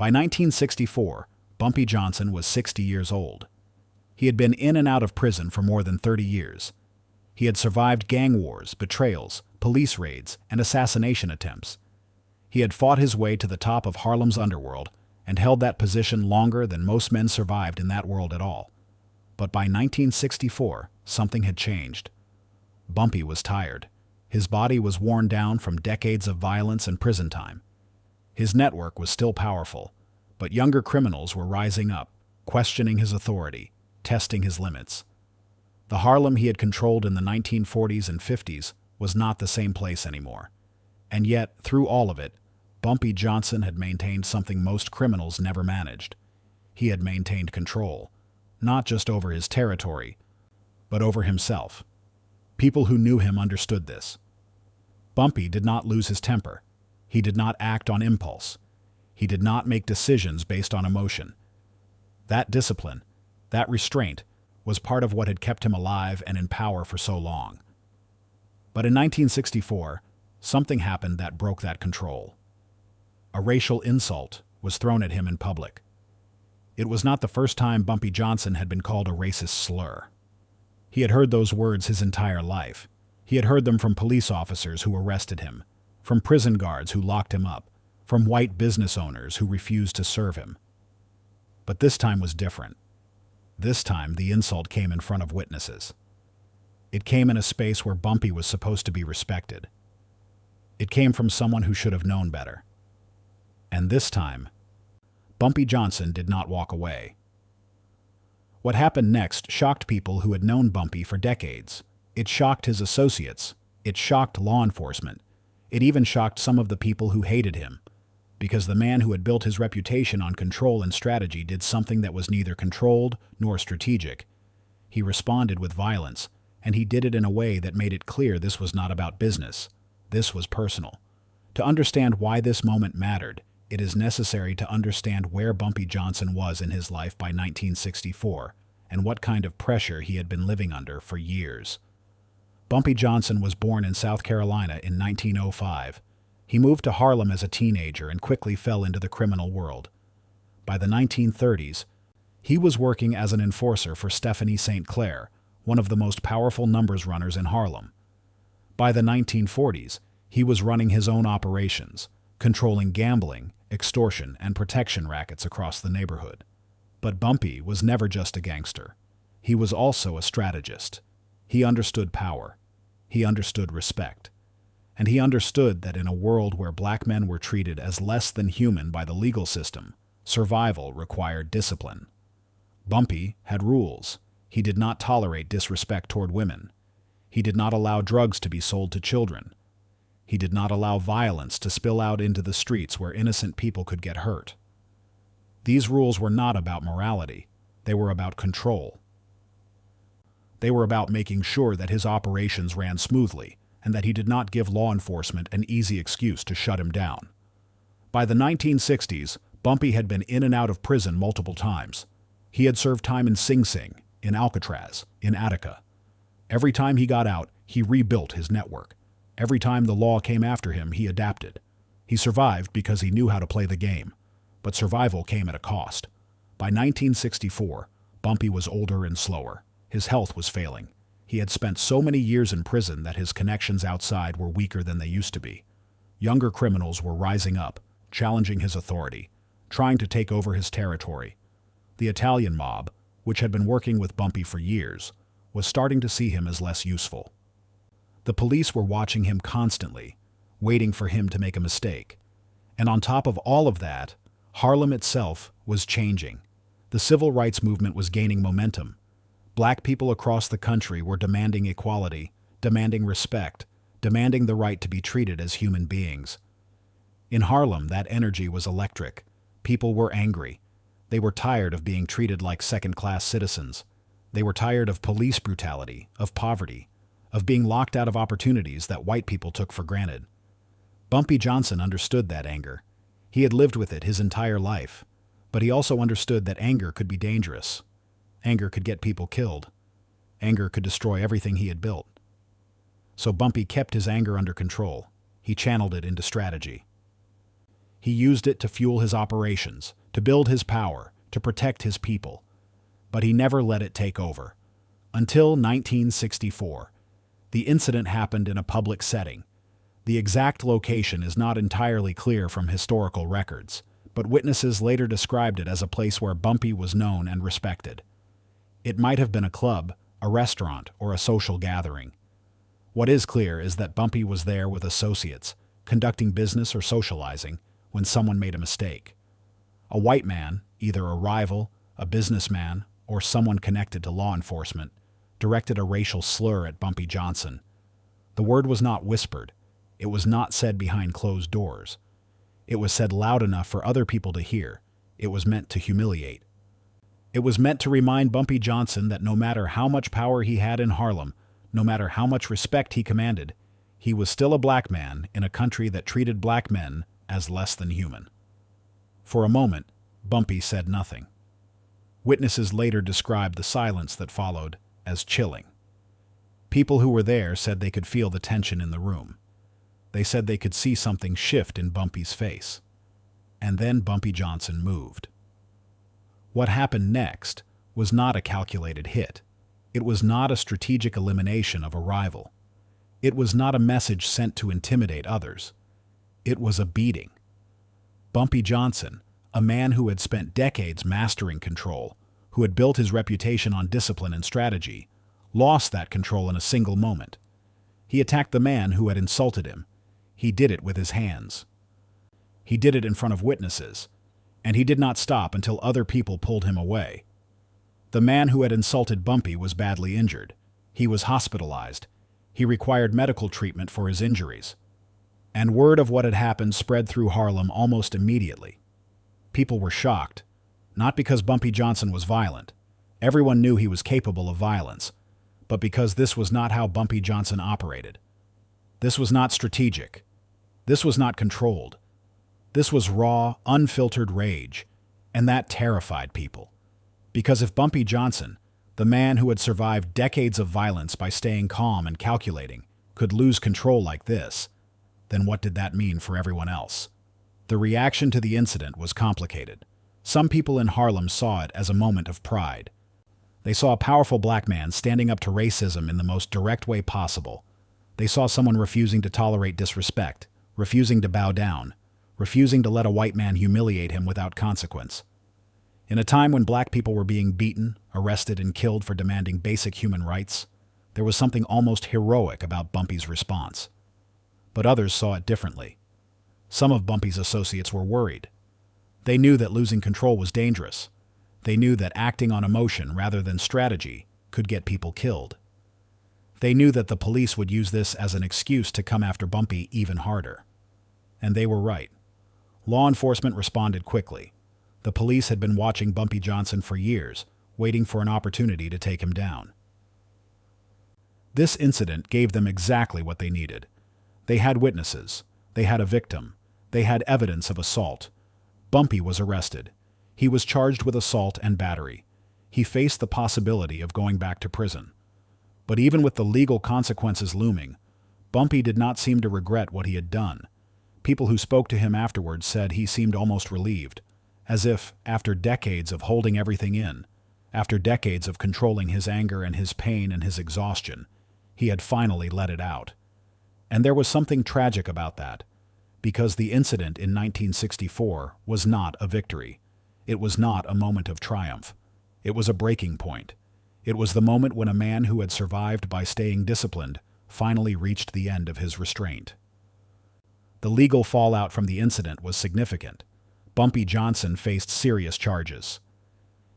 By 1964, Bumpy Johnson was 60 years old. He had been in and out of prison for more than 30 years. He had survived gang wars, betrayals, police raids, and assassination attempts. He had fought his way to the top of Harlem's underworld and held that position longer than most men survived in that world at all. But by 1964, something had changed. Bumpy was tired. His body was worn down from decades of violence and prison time. His network was still powerful, but younger criminals were rising up, questioning his authority, testing his limits. The Harlem he had controlled in the 1940s and 50s was not the same place anymore. And yet, through all of it, Bumpy Johnson had maintained something most criminals never managed. He had maintained control, not just over his territory, but over himself. People who knew him understood this. Bumpy did not lose his temper. He did not act on impulse. He did not make decisions based on emotion. That discipline, that restraint, was part of what had kept him alive and in power for so long. But in 1964, something happened that broke that control. A racial insult was thrown at him in public. It was not the first time Bumpy Johnson had been called a racist slur. He had heard those words his entire life. He had heard them from police officers who arrested him, from prison guards who locked him up, from white business owners who refused to serve him. But this time was different. This time, the insult came in front of witnesses. It came in a space where Bumpy was supposed to be respected. It came from someone who should have known better. And this time, Bumpy Johnson did not walk away. What happened next shocked people who had known Bumpy for decades. It shocked his associates. It shocked law enforcement. It even shocked some of the people who hated him, because the man who had built his reputation on control and strategy did something that was neither controlled nor strategic. He responded with violence, and he did it in a way that made it clear this was not about business. This was personal. To understand why this moment mattered, it is necessary to understand where Bumpy Johnson was in his life by 1964 and what kind of pressure he had been living under for years. Bumpy Johnson was born in South Carolina in 1905. He moved to Harlem as a teenager and quickly fell into the criminal world. By the 1930s, he was working as an enforcer for Stephanie St. Clair, one of the most powerful numbers runners in Harlem. By the 1940s, he was running his own operations, controlling gambling, extortion, and protection rackets across the neighborhood. But Bumpy was never just a gangster. He was also a strategist. He understood power. He understood respect. And he understood that in a world where black men were treated as less than human by the legal system, survival required discipline. Bumpy had rules. He did not tolerate disrespect toward women. He did not allow drugs to be sold to children. He did not allow violence to spill out into the streets where innocent people could get hurt. These rules were not about morality. They were about control. They were about making sure that his operations ran smoothly and that he did not give law enforcement an easy excuse to shut him down. By the 1960s, Bumpy had been in and out of prison multiple times. He had served time in Sing Sing, in Alcatraz, in Attica. Every time he got out, he rebuilt his network. Every time the law came after him, he adapted. He survived because he knew how to play the game. But survival came at a cost. By 1964, Bumpy was older and slower. His health was failing. He had spent so many years in prison that his connections outside were weaker than they used to be. Younger criminals were rising up, challenging his authority, trying to take over his territory. The Italian mob, which had been working with Bumpy for years, was starting to see him as less useful. The police were watching him constantly, waiting for him to make a mistake. And on top of all of that, Harlem itself was changing. The civil rights movement was gaining momentum. Black people across the country were demanding equality, demanding respect, demanding the right to be treated as human beings. In Harlem, that energy was electric. People were angry. They were tired of being treated like second-class citizens. They were tired of police brutality, of poverty, of being locked out of opportunities that white people took for granted. Bumpy Johnson understood that anger. He had lived with it his entire life, but he also understood that anger could be dangerous. Anger could get people killed. Anger could destroy everything he had built. So Bumpy kept his anger under control. He channeled it into strategy. He used it to fuel his operations, to build his power, to protect his people. But he never let it take over. Until 1964. The incident happened in a public setting. The exact location is not entirely clear from historical records, but witnesses later described it as a place where Bumpy was known and respected. It might have been a club, a restaurant, or a social gathering. What is clear is that Bumpy was there with associates, conducting business or socializing, when someone made a mistake. A white man, either a rival, a businessman, or someone connected to law enforcement, directed a racial slur at Bumpy Johnson. The word was not whispered. It was not said behind closed doors. It was said loud enough for other people to hear. It was meant to humiliate. It was meant to remind Bumpy Johnson that no matter how much power he had in Harlem, no matter how much respect he commanded, he was still a black man in a country that treated black men as less than human. For a moment, Bumpy said nothing. Witnesses later described the silence that followed as chilling. People who were there said they could feel the tension in the room. They said they could see something shift in Bumpy's face. And then Bumpy Johnson moved. What happened next was not a calculated hit. It was not a strategic elimination of a rival. It was not a message sent to intimidate others. It was a beating. Bumpy Johnson, a man who had spent decades mastering control, who had built his reputation on discipline and strategy, lost that control in a single moment. He attacked the man who had insulted him. He did it with his hands. He did it in front of witnesses, and he did not stop until other people pulled him away. The man who had insulted Bumpy was badly injured. He was hospitalized. He required medical treatment for his injuries. And word of what had happened spread through Harlem almost immediately. People were shocked, not because Bumpy Johnson was violent. Everyone knew he was capable of violence, but because this was not how Bumpy Johnson operated. This was not strategic. This was not controlled. This was raw, unfiltered rage, and that terrified people. Because if Bumpy Johnson, the man who had survived decades of violence by staying calm and calculating, could lose control like this, then what did that mean for everyone else? The reaction to the incident was complicated. Some people in Harlem saw it as a moment of pride. They saw a powerful black man standing up to racism in the most direct way possible. They saw someone refusing to tolerate disrespect, refusing to bow down, refusing to let a white man humiliate him without consequence. In a time when black people were being beaten, arrested, and killed for demanding basic human rights, there was something almost heroic about Bumpy's response. But others saw it differently. Some of Bumpy's associates were worried. They knew that losing control was dangerous. They knew that acting on emotion rather than strategy could get people killed. They knew that the police would use this as an excuse to come after Bumpy even harder. And they were right. Law enforcement responded quickly. The police had been watching Bumpy Johnson for years, waiting for an opportunity to take him down. This incident gave them exactly what they needed. They had witnesses. They had a victim. They had evidence of assault. Bumpy was arrested. He was charged with assault and battery. He faced the possibility of going back to prison. But even with the legal consequences looming, Bumpy did not seem to regret what he had done. People who spoke to him afterwards said he seemed almost relieved, as if, after decades of holding everything in, after decades of controlling his anger and his pain and his exhaustion, he had finally let it out. And there was something tragic about that, because the incident in 1964 was not a victory. It was not a moment of triumph. It was a breaking point. It was the moment when a man who had survived by staying disciplined finally reached the end of his restraint. The legal fallout from the incident was significant. Bumpy Johnson faced serious charges.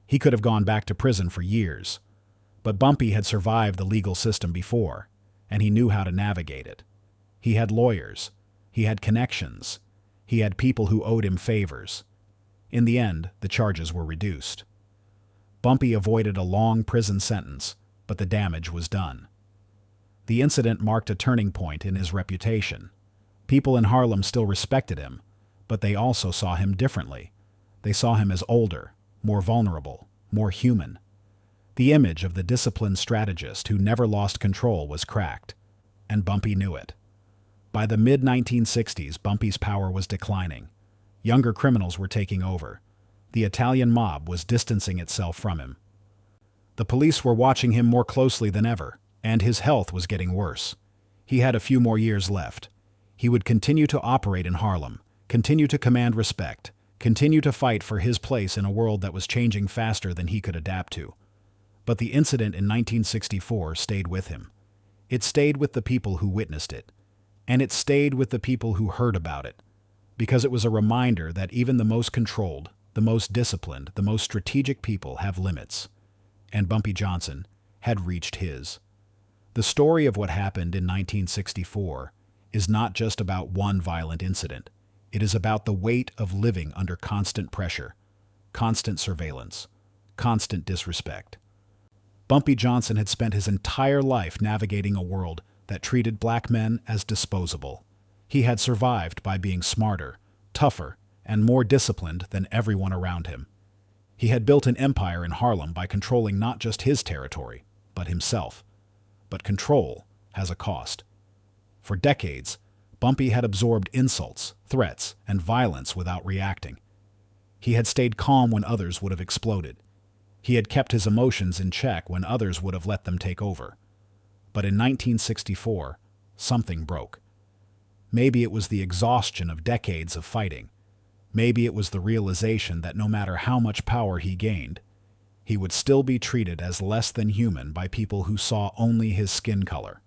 He could have gone back to prison for years, but Bumpy had survived the legal system before, and he knew how to navigate it. He had lawyers. He had connections. He had people who owed him favors. In the end, the charges were reduced. Bumpy avoided a long prison sentence, but the damage was done. The incident marked a turning point in his reputation. People in Harlem still respected him, but they also saw him differently. They saw him as older, more vulnerable, more human. The image of the disciplined strategist who never lost control was cracked, and Bumpy knew it. By the mid-1960s, Bumpy's power was declining. Younger criminals were taking over. The Italian mob was distancing itself from him. The police were watching him more closely than ever, and his health was getting worse. He had a few more years left. He would continue to operate in Harlem, continue to command respect, continue to fight for his place in a world that was changing faster than he could adapt to. But the incident in 1964 stayed with him. It stayed with the people who witnessed it. And it stayed with the people who heard about it. Because it was a reminder that even the most controlled, the most disciplined, the most strategic people have limits. And Bumpy Johnson had reached his. The story of what happened in 1964 is not just about one violent incident. It is about the weight of living under constant pressure, constant surveillance, constant disrespect. Bumpy Johnson had spent his entire life navigating a world that treated black men as disposable. He had survived by being smarter, tougher, and more disciplined than everyone around him. He had built an empire in Harlem by controlling not just his territory, but himself. But control has a cost. For decades, Bumpy had absorbed insults, threats, and violence without reacting. He had stayed calm when others would have exploded. He had kept his emotions in check when others would have let them take over. But in 1964, something broke. Maybe it was the exhaustion of decades of fighting. Maybe it was the realization that no matter how much power he gained, he would still be treated as less than human by people who saw only his skin color.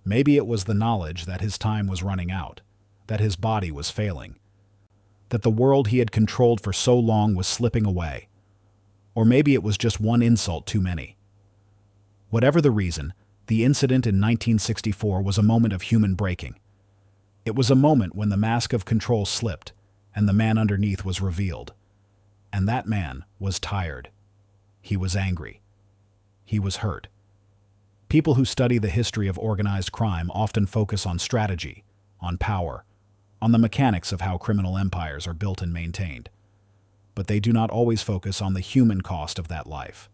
Maybe it was the knowledge that his time was running out, that his body was failing, that the world he had controlled for so long was slipping away. Or maybe it was just one insult too many. Whatever the reason, the incident in 1964 was a moment of human breaking. It was a moment when the mask of control slipped and the man underneath was revealed. And that man was tired. He was angry. He was hurt. People who study the history of organized crime often focus on strategy, on power, on the mechanics of how criminal empires are built and maintained. But they do not always focus on the human cost of that life.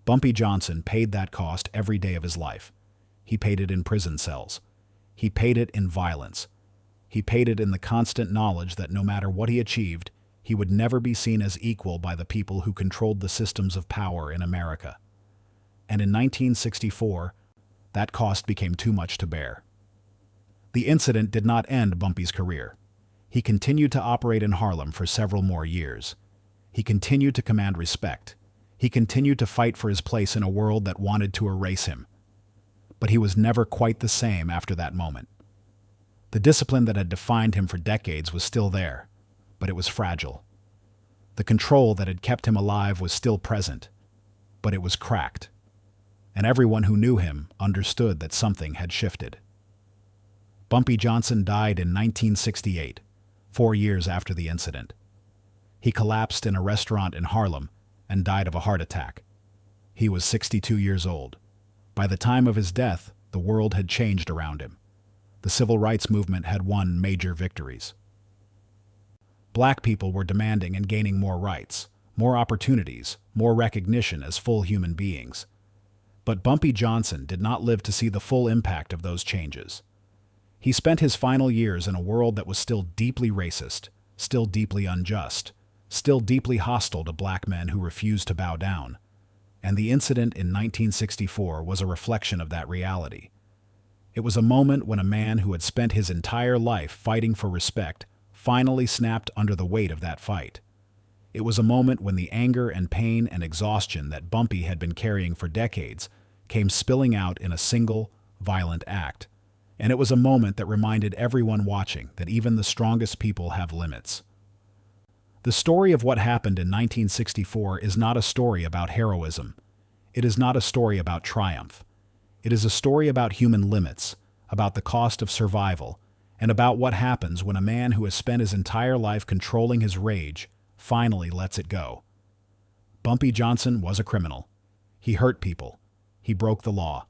Bumpy Johnson paid that cost every day of his life. He paid it in prison cells. He paid it in violence. He paid it in the constant knowledge that no matter what he achieved, he would never be seen as equal by the people who controlled the systems of power in America. And in 1964, that cost became too much to bear. The incident did not end Bumpy's career. He continued to operate in Harlem for several more years. He continued to command respect. He continued to fight for his place in a world that wanted to erase him. But he was never quite the same after that moment. The discipline that had defined him for decades was still there, but it was fragile. The control that had kept him alive was still present, but it was cracked. And everyone who knew him understood that something had shifted. Bumpy Johnson died in 1968. 4 years after the incident. He collapsed in a restaurant in Harlem and died of a heart attack. He was 62 years old. By the time of his death, the world had changed around him. The civil rights movement had won major victories. Black people were demanding and gaining more rights, more opportunities, more recognition as full human beings. But Bumpy Johnson did not live to see the full impact of those changes. He spent his final years in a world that was still deeply racist, still deeply unjust, still deeply hostile to black men who refused to bow down. And the incident in 1964 was a reflection of that reality. It was a moment when a man who had spent his entire life fighting for respect finally snapped under the weight of that fight. It was a moment when the anger and pain and exhaustion that Bumpy had been carrying for decades came spilling out in a single, violent act. And it was a moment that reminded everyone watching that even the strongest people have limits. The story of what happened in 1964 is not a story about heroism. It is not a story about triumph. It is a story about human limits, about the cost of survival, and about what happens when a man who has spent his entire life controlling his rage finally lets it go. Bumpy Johnson was a criminal. He hurt people. He broke the law.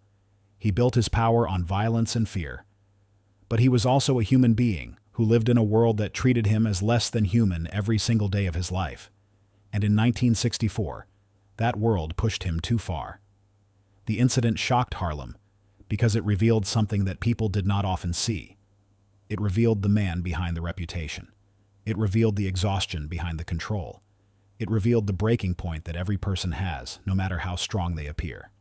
He built his power on violence and fear. But he was also a human being who lived in a world that treated him as less than human every single day of his life. And in 1964, that world pushed him too far. The incident shocked Harlem because it revealed something that people did not often see. It revealed the man behind the reputation. It revealed the exhaustion behind the control. It revealed the breaking point that every person has, no matter how strong they appear.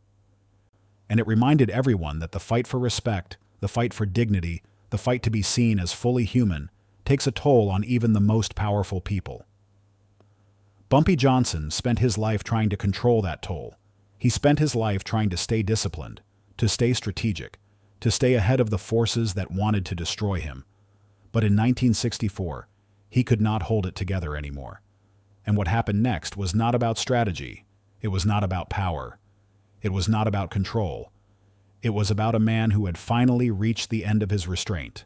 And it reminded everyone that the fight for respect, the fight for dignity, the fight to be seen as fully human, takes a toll on even the most powerful people. Bumpy Johnson spent his life trying to control that toll. He spent his life trying to stay disciplined, to stay strategic, to stay ahead of the forces that wanted to destroy him. But in 1964, he could not hold it together anymore. And what happened next was not about strategy. It was not about power. It was not about control. It was about a man who had finally reached the end of his restraint.